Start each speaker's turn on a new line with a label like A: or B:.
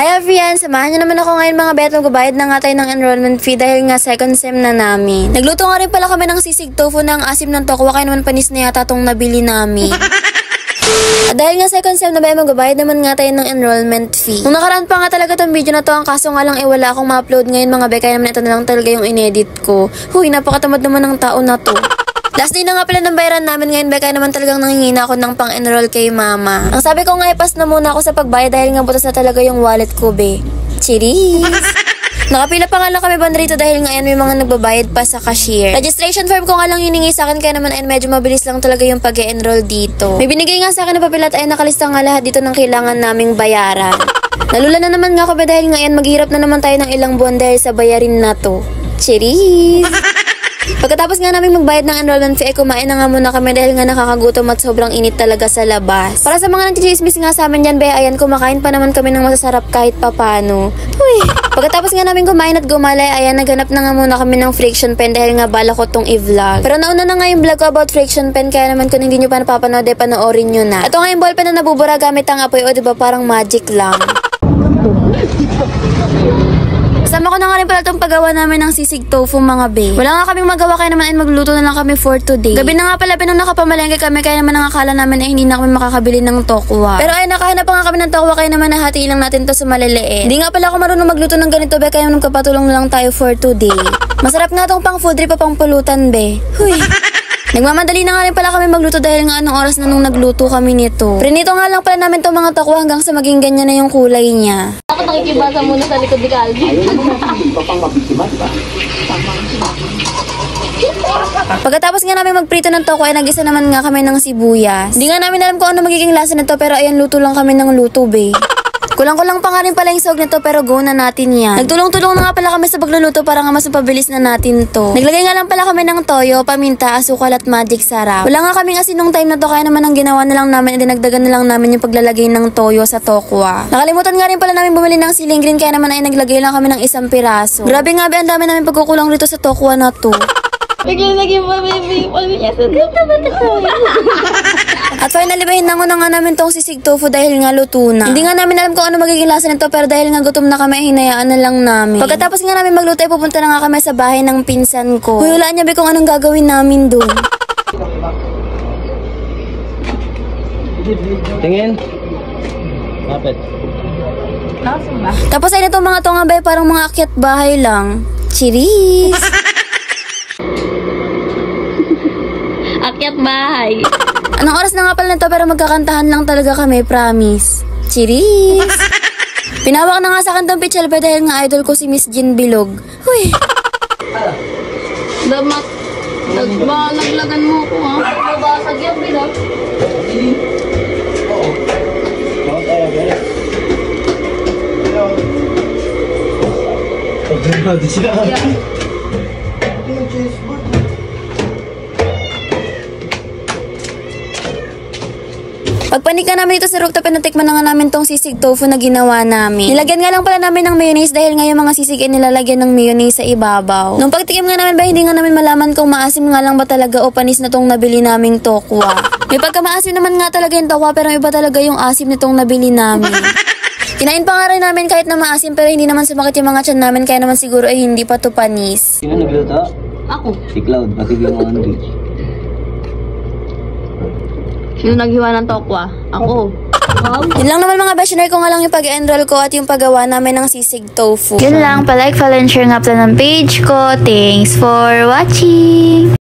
A: Hi everyone! Samahan niyo naman ako ngayon mga bet. Magbabayad na nga tayo ng enrollment fee dahil nga second sem na namin. Nagluto nga rin pala kami ng sisig tofu ng asim ng tokwa, kaya naman panis na yata tong nabili namin. At dahil nga second sem na ba, magbabayad naman nga tayo ng enrollment fee. Nung nakaraan pa nga talaga tong video na to, ang kaso nga lang wala akong ma-upload ngayon mga bet, kaya naman ito na lang talaga yung inedit ko. Huy, napakatamad naman ng tao na to. Last day na nga pala ng bayaran namin ngayon, kaya naman talagang nangingina ako ng pang-enroll kay mama. Ang sabi ko nga, ipas na muna ako sa pagbayad dahil nga butas na talaga yung wallet ko, be. Cheers! Nakapila pa nga lang kami bandrito dahil nga may mga nagbabayad pa sa cashier. Registration form ko nga lang hiningi sa akin, kaya naman medyo mabilis lang talaga yung pag-enroll dito. May binigay nga sa akin na papel at nakalista nga lahat dito ng kailangan naming bayaran. Nalula na naman nga ako ba dahil ngayon maghirap na naman tayo ng ilang buwan dahil sa bayarin na to. Cheers! Pagkatapos nga namin magbayad ng enrollment fee, kumain na nga muna kami dahil nga nakakagutom at sobrang init talaga sa labas. Para sa mga nagchichismis nga sa amin dyan, ayan, kumakain pa naman kami ng masasarap kahit papano. Uy! Pagkatapos nga namin kumain at gumalay, ayan, naghanap na nga muna kami ng friction pen dahil nga bala ko tong i-vlog. Pero nauna na nga yung vlog ko about friction pen, kaya naman kung hindi nyo pa napapanood, panoorin nyo na. Ito nga yung ballpen na nabubura gamit ang apoy, o diba parang magic lang. Kasama ko na nga rin pala itong paggawa namin ng sisig tofu mga be. Wala nga kaming magawa, kaya naman magluto na lang kami for today. Gabi na nga pala nung nakapamalengke kami, kaya naman ang akala namin ay hindi na kami makakabili ng tokwa. Pero ay nakahanap pa nga kami ng tokwa, kaya naman nahati lang natin to sa maliliit. Hindi nga pala ako marunong magluto ng ganito be, kaya naman kapatulong na lang tayo for today. Masarap nga tong pang food trip pa pang pulutan be. Huy! Nagmamadali na nga rin pala kami magluto dahil nga anong oras na nung nagluto kami nito. Prinito nga lang pala namin itong mga tokwa hanggang sa maging ganyan na yung kulay niya.
B: Ako nakikibasa muna sa likod ni Calvin.
A: Pagkatapos nga namin magprito ng tokwa, ay nag-isa naman nga kami ng sibuyas. Hindi nga namin alam kung ano magiging lasa nito, pero ayan, luto lang kami ng luto be. Kulang-kulang pa nga rin pala yung sog nito, pero go na natin yan. Nagtulong-tulong na nga pala kami sa pagluluto para nga mas mapabilis na natin to. Naglagay nga lang pala kami ng toyo, paminta, asukal at magic sarap. Wala nga kaming asin nung time na to, kaya naman ang ginawa na lang namin, dinagdagan na lang namin yung paglalagay ng toyo sa tokwa. Nakalimutan nga rin pala namin bumili ng siling green, kaya naman ay naglagay lang kami ng isang piraso. Grabe nga ba, ang dami namin pagkukulang rito sa tokwa na to.
B: Biglang naging baby. Ganda ba ito?
A: At finally, bahin na nga namin tong sisig tofu dahil nga luto na. Hindi nga namin alam kung ano magiging lasa nito, pero dahil nga gutom na kami, hinayaan na lang namin. Pagkatapos nga namin magluto, pupunta na nga kami sa bahay ng pinsan ko. Huy, wala niya ba kung anong gagawin namin doon.
C: Tingin. Kapit.
A: Tapos ay itong mga to nga ba, parang mga akyat bahay lang. Cheers!
B: Akyat bahay.
A: Anong oras na nga pala nito, pero magkakantahan lang talaga kami, promise. Cheers! Pinawak na nga sa akin tong pichelpe dahil nga idol ko si Miss Jean Bilog. Huy!
B: Damat. Naglagan mo ko ha. Nabasag yan Bilog.
A: Pagpanik na namin ito sa rooftop, natikman na nga namin tong sisig tofu na ginawa namin. Nilagyan nga lang pala namin ng mayonnaise dahil nga yung mga sisig ay nilalagyan ng mayonnaise sa ibabaw. Nung pagtikim nga namin ba, hindi nga namin malaman kung maasim nga lang ba talaga o panis na tong nabili naming tokwa. May pagkamaasim naman nga talaga yung tokwa, pero iba talaga yung asim nitong nabili namin. Kinain pa nga rin namin kahit na maasim, pero hindi naman sumakit yung mga tiyan namin, kaya naman siguro ay hindi pa to panis.
C: Sino nagluto?
B: Ako.
C: Si Cloud, pati yung mga Andre.
B: Sino naghiwa ng tokwa? Ako. Wow.
A: Yun lang naman mga bestioner ko nga lang yung pag-enroll ko at yung paggawa namin ng sisig tofu. Yun lang, palike, follow, and share nga pala ng page ko. Thanks for watching!